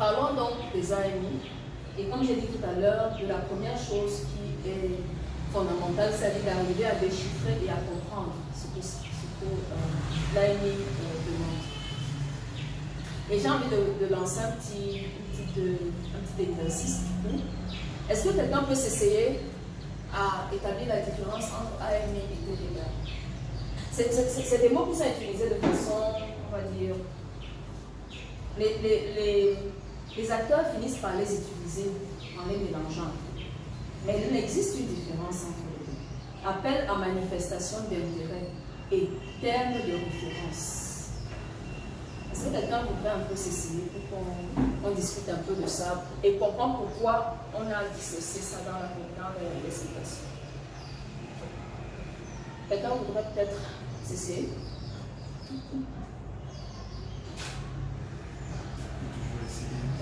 Parlons donc des AMI. Et comme j'ai dit tout à l'heure, de la première chose qui est fondamentale, c'est d'arriver à déchiffrer et à comprendre ce que l'AMI demande. Et j'ai envie de lancer un petit exercice. Est-ce que quelqu'un peut s'essayer à établir la différence entre AMI et TDA? C'est des mots qui sont utilisés de façon, on va dire, les acteurs finissent par les utiliser en les mélangeant. Mais il existe une différence entre les deux. Appel à manifestation d'intérêt et terme de référence. Est-ce que quelqu'un voudrait un peu s'essayer pour qu'on discute un peu de ça et comprendre pourquoi on a dissocié ça dans l'explication? Quelqu'un voudrait peut-être s'essayer?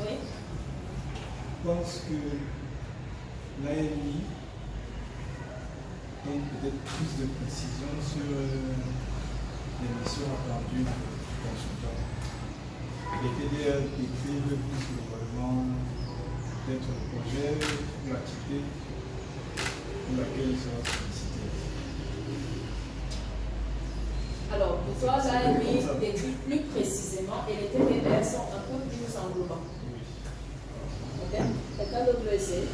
Oui. Je pense que l'AMI donne peut-être plus de précision sur les missions attendues du consultant. Les TDA décrivent plus globalement peut-être le projet ou l'activité pour laquelle il sera sollicité. Alors, pour toi, l'AMI décrit plus précisément et les TDR sont un peu plus englobants. Ok? Quelqu'un d'autre veut essayer?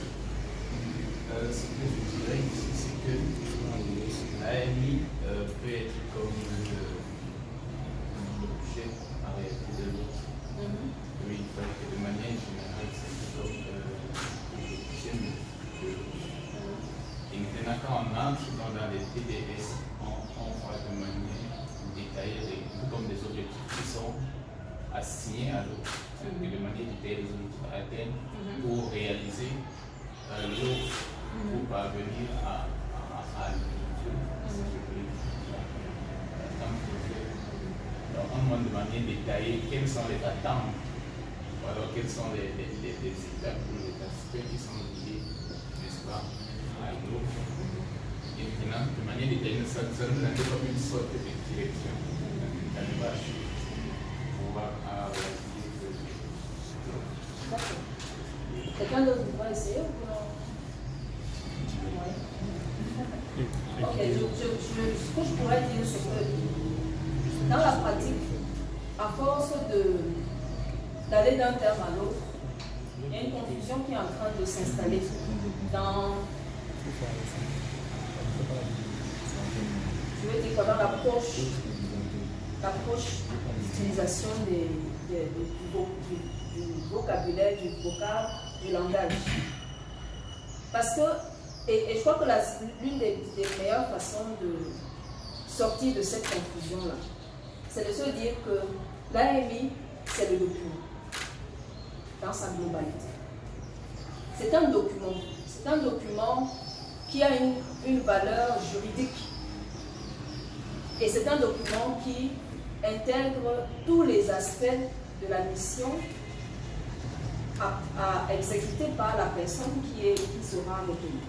Ce que je dirais ici, c'est que l'AMI peut être comme l'objet en réalité de l'autre. Oui, il fallait que de manière générale, c'est comme l'objet de l'autre. Et maintenant, quand on entre dans les TDS, on voit de manière détaillée, tout comme des objectifs qui sont assignés à l'autre. De manière détaillée, les objectifs à atteindre pour réaliser l'autre, pour parvenir à l'individu. Donc, on demande de manière détaillée quelles sont les attentes, ou alors quelles sont les étapes ou les aspects qui sont liés, n'est-ce pas, à l'autre. Et maintenant, de manière détaillée, ça nous indique comme une sorte de direction, un vache, pour pouvoir réaliser D'accord. Quelqu'un d'autre va essayer ou non? Ok, ce que je pourrais dire, c'est que dans la pratique, à force d'aller d'un terme à l'autre, il y a une confusion qui est en train de s'installer dans, je veux dire, dans l'approche d'utilisation du vocabulaire, du vocable, du langage. Parce que, et je crois que l'une des meilleures façons de sortir de cette confusion-là, c'est de se dire que l'AMI, c'est le document, dans sa globalité. C'est un document qui a une valeur juridique. Et c'est un document qui intègre tous les aspects de la mission à exécuter par la personne qui sera retenue.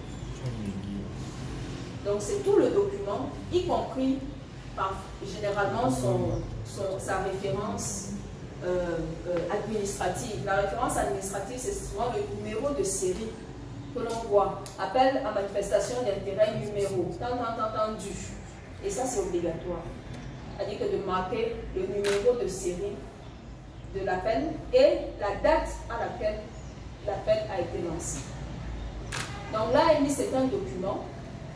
Donc c'est tout le document, y compris généralement sa référence administrative. La référence administrative, c'est souvent le numéro de série que l'on voit. Appel à manifestation d'intérêt numéro, entendu. Et ça, c'est obligatoire. C'est-à-dire que de marquer le numéro de série de l'appel et la date à laquelle l'appel a été lancé. Donc l'AMI, c'est un document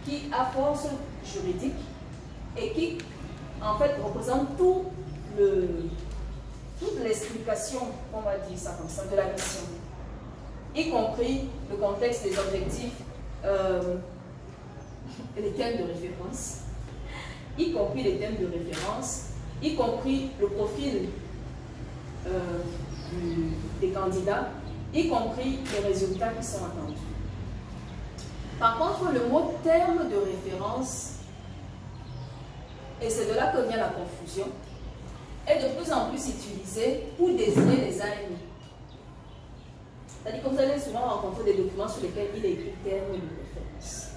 qui a force juridique et qui, en fait, représente toute l'explication, on va dire ça comme ça, de la mission, y compris le contexte des objectifs, les thèmes de référence, y compris les thèmes de référence, y compris le profil des candidats, y compris les résultats qui sont attendus. Par contre, le mot terme de référence, et c'est de là que vient la confusion, est de plus en plus utilisé pour désigner les AMI. C'est-à-dire que vous allez souvent rencontrer des documents sur lesquels il est écrit terme de référence.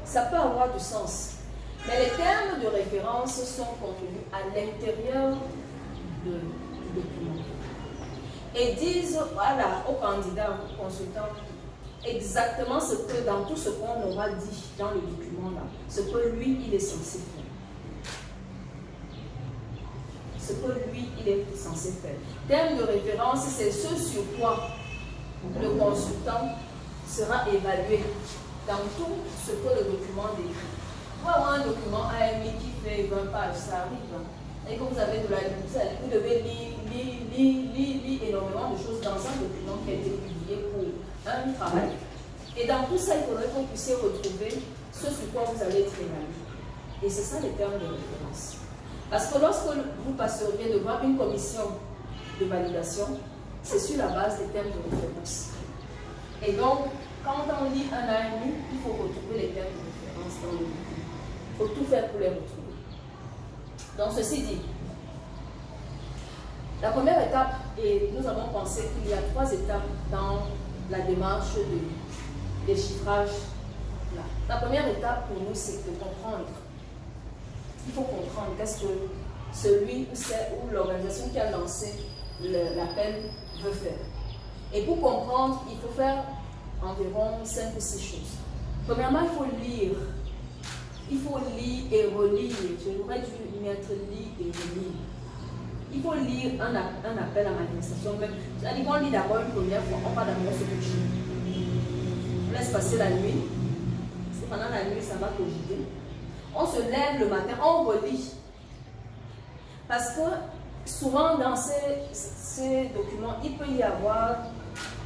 Ça peut avoir du sens, mais les termes de référence sont contenus à l'intérieur du document. Et disent, voilà, au candidat, au consultant, exactement ce que, dans tout ce qu'on aura dit dans le document là, ce que lui, il est censé faire. Ce que lui, il est censé faire. Terme de référence, c'est ce sur quoi le consultant sera évalué dans tout ce que le document décrit. Vous avoir un document AMI qui fait 20 pages, ça arrive. Et que vous avez de la vous devez lire énormément de choses dans un document qui a été publié pour un travail. Et dans tout ça, il faudrait que vous puissiez retrouver ce sur quoi vous allez être évalué. Et c'est ça les termes de référence. Parce que lorsque vous passeriez devant une commission de validation, c'est sur la base des termes de référence. Et donc, quand on lit un AMU, il faut retrouver les termes de référence dans le document. Il faut tout faire pour les retrouver. Donc, ceci dit, la première étape, et nous avons pensé qu'il y a 3 étapes dans la démarche de déchiffrage. La première étape pour nous, c'est de comprendre. Il faut comprendre qu'est-ce que celui ou l'organisation qui a lancé l'appel veut faire. Et pour comprendre, il faut faire environ 5 ou 6 choses. Premièrement, il faut lire. Il faut lire et relire. Je devrais dû mettre lire et relire. Il faut lire un appel à manifestation. C'est-à-dire qu'on lit d'abord une première fois, on part d'abord se coucher. On laisse passer la nuit. C'est pendant la nuit, ça va cogiter. On se lève le matin, on relit. Parce que souvent dans ces documents, il peut y avoir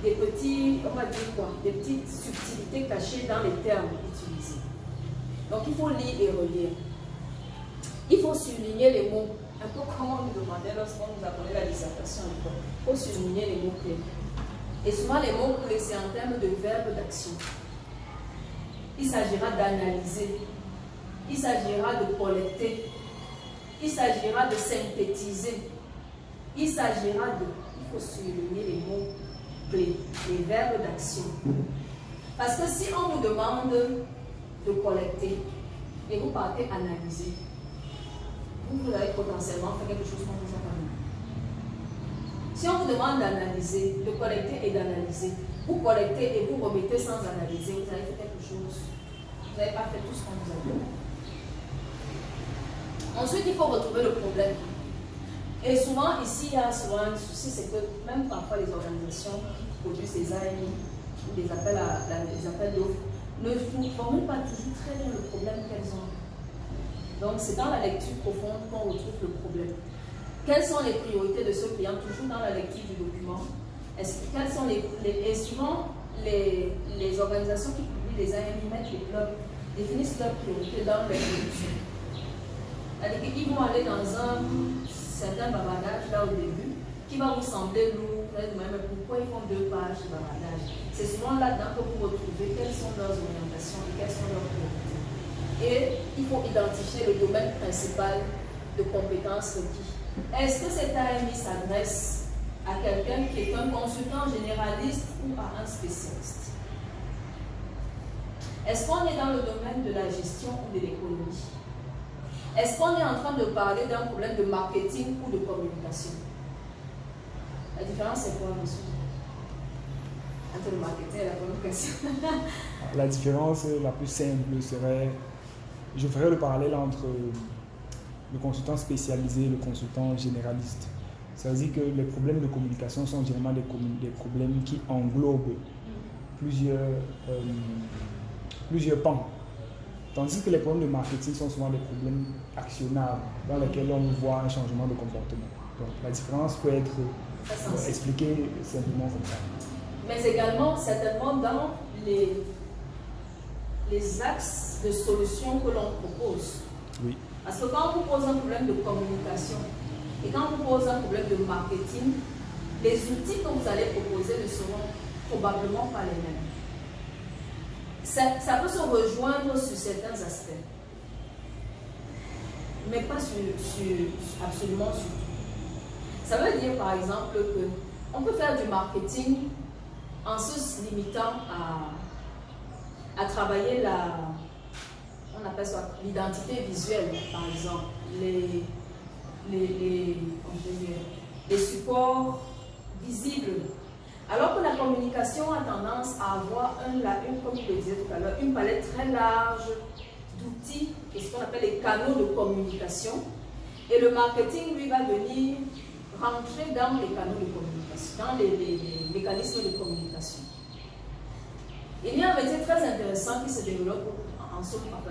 des petits, on va dire quoi, des petites subtilités cachées dans les termes utilisés. Donc il faut lire et relire. Il faut souligner les mots, un peu comme on nous demandait lorsqu'on nous apprenait la dissertation. Il faut souligner les mots clés. Et souvent les mots clés, c'est en termes de verbe d'action. Il s'agira d'analyser. Il s'agira de collecter. Il s'agira de synthétiser. Il faut souligner les mots clés, les verbes d'action. Parce que si on vous demande de collecter et vous partez analyser, vous allez potentiellement faire quelque chose qu'on vous a pas dit. Si on vous demande d'analyser, de collecter et d'analyser, vous collectez et vous remettez sans analyser, vous avez fait quelque chose. Vous n'avez pas fait tout ce qu'on vous a dit. Ensuite, il faut retrouver le problème. Et souvent, ici, il y a souvent un souci, c'est que même parfois les organisations qui produisent des AMI ou des appels d'offres ne formulent pas toujours très bien le problème qu'elles ont. Donc, c'est dans la lecture profonde qu'on retrouve le problème. Quelles sont les priorités de ce client, toujours dans la lecture du document? Et souvent, les organisations qui publient les AMI mettent les clubs, définissent leurs priorités dans leur production. C'est-à-dire qu'ils vont aller dans un certain bavardage là au début qui va vous sembler lourd, mais pourquoi ils font 2 pages de bavardage? C'est souvent là-dedans que vous retrouvez quelles sont leurs orientations et quelles sont leurs priorités. Et il faut identifier le domaine principal de compétences requis. Est-ce que cet AMI s'adresse à quelqu'un qui est un consultant généraliste ou à un spécialiste? Est-ce qu'on est dans le domaine de la gestion ou de l'économie? Est-ce qu'on est en train de parler d'un problème de marketing ou de communication? La différence, c'est quoi, monsieur? Entre le marketing et la communication. La différence la plus simple serait, je ferais le parallèle entre le consultant spécialisé et le consultant généraliste. Ça veut dire que les problèmes de communication sont généralement des problèmes qui englobent plusieurs pans. Tandis que les problèmes de marketing sont souvent des problèmes actionnables dans lesquels on voit un changement de comportement. Donc la différence peut être expliquée simplement comme ça. Mais également, certainement, dans les axes de solutions que l'on propose. Oui. Parce que quand on vous pose un problème de communication et quand on vous pose un problème de marketing, les outils que vous allez proposer ne seront probablement pas les mêmes. Ça peut se rejoindre sur certains aspects, mais pas absolument sur tout. Ça veut dire par exemple qu'on peut faire du marketing en se limitant à travailler on appelle ça l'identité visuelle, par exemple, les supports visibles. Alors que la communication a tendance à avoir, comme je le disais tout à l'heure, une palette très large d'outils, et ce qu'on appelle les canaux de communication. Et le marketing, lui, va venir rentrer dans les canaux de communication, dans les mécanismes de communication. Il y a un métier très intéressant qui se développe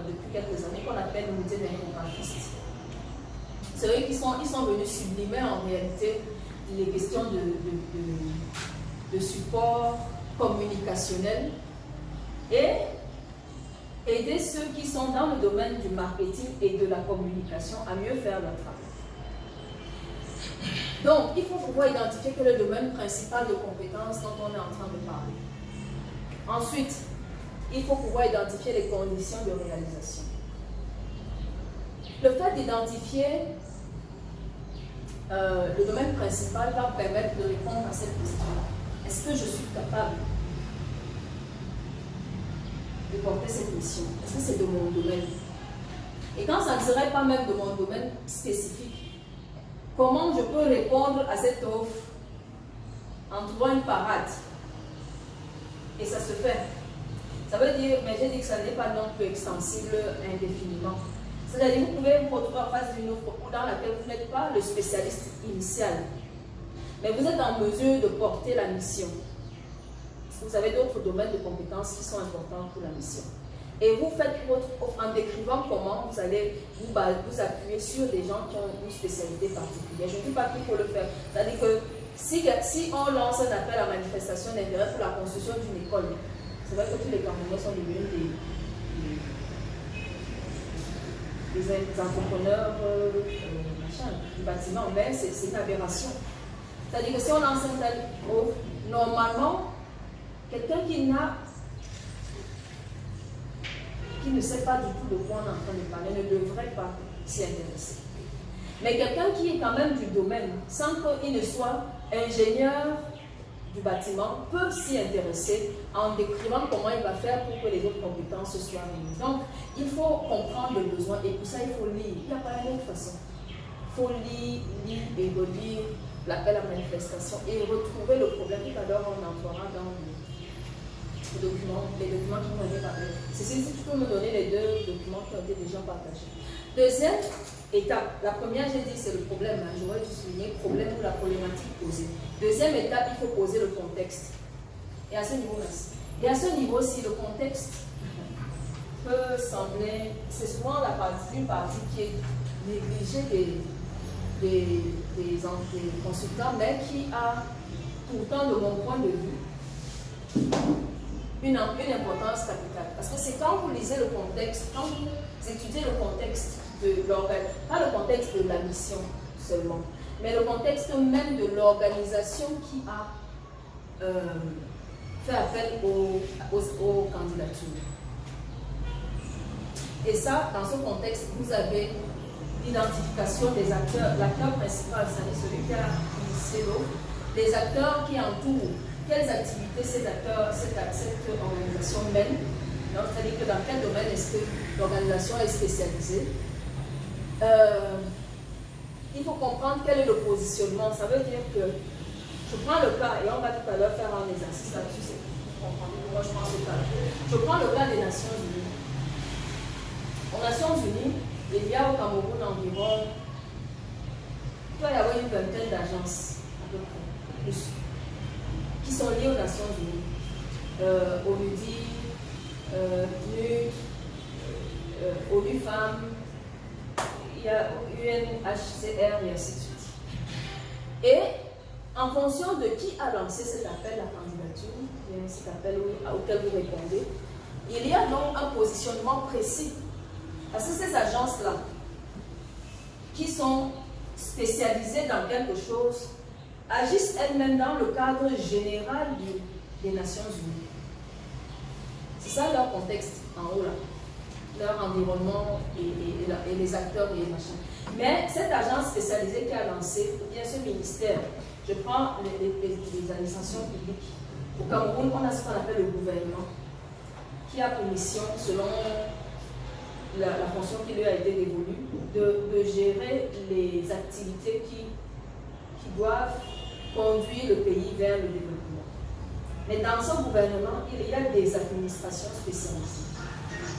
depuis quelques années, qu'on appelle le métier d'infographiste. C'est vrai qu'ils sont venus sublimer en réalité les questions de support communicationnel et aider ceux qui sont dans le domaine du marketing et de la communication à mieux faire leur travail. Donc, il faut pouvoir identifier quel est le domaine principal de compétences dont on est en train de parler. Ensuite, il faut pouvoir identifier les conditions de réalisation. Le fait d'identifier le domaine principal va permettre de répondre à cette question. Est-ce que je suis capable de porter cette mission? Est-ce que c'est de mon domaine? Et quand ça ne serait pas même de mon domaine spécifique, comment je peux répondre à cette offre en trouvant une parade? Et ça se fait. Ça veut dire, mais j'ai dit que ça n'est pas non plus extensible indéfiniment. C'est-à-dire que vous pouvez vous retrouver en face d'une offre dans laquelle vous n'êtes pas le spécialiste initial, mais vous êtes en mesure de porter la mission. Parce que vous avez d'autres domaines de compétences qui sont importants pour la mission. Et vous faites votre offre en décrivant comment vous allez vous appuyer sur des gens qui ont une spécialité particulière. Je ne dis pas qu'il faut le faire. C'est-à-dire que si on lance un appel à manifestation d'intérêt pour la construction d'une école, c'est vrai que tous les Camerounais sont devenus des entrepreneurs du bâtiment, mais c'est une aberration. C'est-à-dire que si on lance un tel offre, normalement, quelqu'un qui ne sait pas du tout de quoi on est en train de parler ne devrait pas s'y intéresser. Mais quelqu'un qui est quand même du domaine, sans qu'il ne soit ingénieur du bâtiment, peut s'y intéresser en décrivant comment il va faire pour que les autres compétences soient réunies. Donc, il faut comprendre le besoin et pour ça, il faut lire. Il n'y a pas une autre façon. Il faut lire et relire l'appel à manifestation et retrouver le problème. Tout à l'heure, on entrera dans les documents qui m'ont été parlé. Cécile, si tu peux me donner les deux documents qui ont été déjà partagés. Deuxième étape, la première, j'ai dit, c'est le problème. J'aurais dû souligner le problème ou la problématique posée. Deuxième étape, il faut poser le contexte. Et à ce niveau-là, et à ce niveau-ci, le contexte peut sembler, c'est souvent une partie qui est négligée des consultants, mais qui a pourtant, de mon point de vue, une importance capitale. Parce que c'est quand vous lisez le contexte, quand vous étudiez le contexte pas le contexte de la mission seulement, mais le contexte même de l'organisation qui a fait appel aux candidatures. Et ça, dans ce contexte, vous avez l'identification des acteurs. L'acteur principal, c'est celui qui a initié l'offre. Les acteurs qui entourent, quelles activités cette organisation mène. C'est-à-dire que dans quel domaine est-ce que l'organisation est spécialisée. Il faut comprendre quel est le positionnement. Ça veut dire que je prends le cas, et on va tout à l'heure faire un exercice là-dessus, c'est pour comprendre pourquoi je prends ce cas. Je prends le cas des Nations Unies. Aux Nations Unies, il y a au Cameroun environ, il doit y avoir une vingtaine d'agences, à peu près, plus, qui sont liées aux Nations Unies. ONUDI, PNUD, ONU Femmes, il y a UNHCR et ainsi de suite. Et en fonction de qui a lancé cet appel à candidature, cet appel auquel vous répondez, il y a donc un positionnement précis. Parce que ces agences-là, qui sont spécialisées dans quelque chose, agissent elles-mêmes dans le cadre général des Nations Unies. C'est ça leur contexte en haut là. Leur environnement et les acteurs et les machins. Mais cette agence spécialisée qui a lancé, ou bien ce ministère, je prends les administrations publiques. Au Cameroun, on a ce qu'on appelle le gouvernement, qui a pour mission, selon la fonction qui lui a été dévolue, de gérer les activités qui qui doivent conduire le pays vers le développement. Mais dans ce gouvernement, il y a des administrations spécialisées.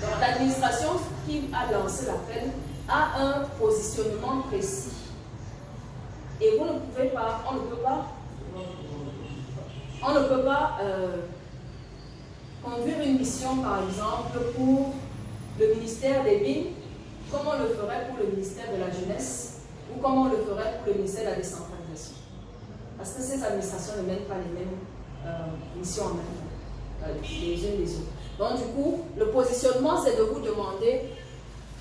Donc l'administration qui a lancé l'appel a un positionnement précis. Et vous ne pouvez pas, on ne peut pas conduire une mission, par exemple, pour le ministère des Mines, comme on le ferait pour le ministère de la Jeunesse, ou comme on le ferait pour le ministère de la Décentralisation. Parce que ces administrations ne mènent pas les mêmes missions en même temps, les unes les autres. Donc du coup, le positionnement, c'est de vous demander,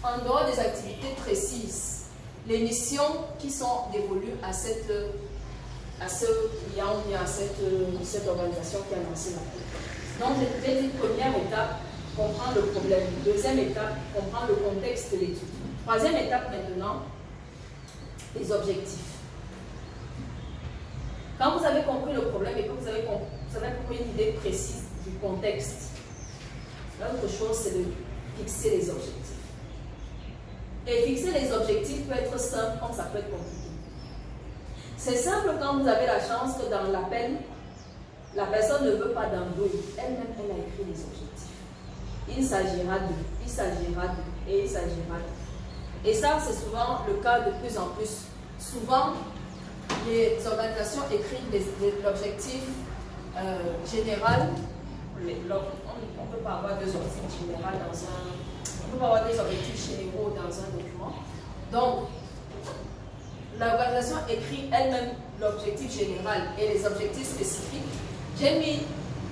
en dehors des activités précises, les missions qui sont dévolues à ce client ou à cette organisation qui a lancé l'appel. Donc, j'ai dit première étape, comprendre le problème. Deuxième étape, comprendre le contexte de l'étude. Troisième étape maintenant, les objectifs. Quand vous avez compris le problème et que vous avez compris une idée précise du contexte, l'autre chose, c'est de fixer les objectifs. Et fixer les objectifs peut être simple comme ça peut être compliqué. C'est simple quand vous avez la chance que dans l'appel, la personne ne veut pas d'embrouille. Elle-même, elle a écrit les objectifs. Il s'agira de, il s'agira de, et il s'agira de. Et ça, c'est souvent le cas de plus en plus. Souvent, les organisations écrivent l'objectif général. On ne peut pas avoir deux objectifs généraux dans un... On ne peut pas avoir des objectifs généraux dans un document. Donc, l'organisation écrit elle-même l'objectif général et les objectifs spécifiques. J'ai mis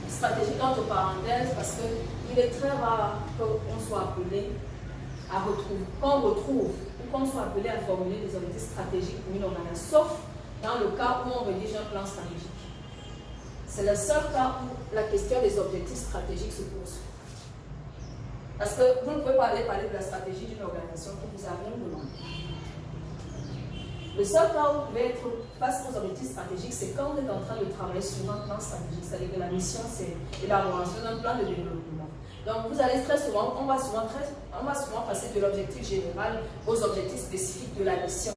stratégie entre parenthèses parce qu'il est très rare qu'on soit appelé à retrouver, qu'on retrouve ou qu'on soit appelé à formuler des objectifs stratégiques pour une organisation, sauf dans le cas où on rédige un plan stratégique. C'est le seul cas où la question des objectifs stratégiques se pose. Parce que vous ne pouvez pas aller parler de la stratégie d'une organisation qui vous a rien demandé. Le seul cas où vous pouvez être face aux objectifs stratégiques, c'est quand vous êtes en train de travailler sur un plan stratégique. C'est-à-dire que la mission, c'est l'élaboration d'un plan de développement. Donc vous allez très souvent, on va souvent passer de l'objectif général aux objectifs spécifiques de la mission.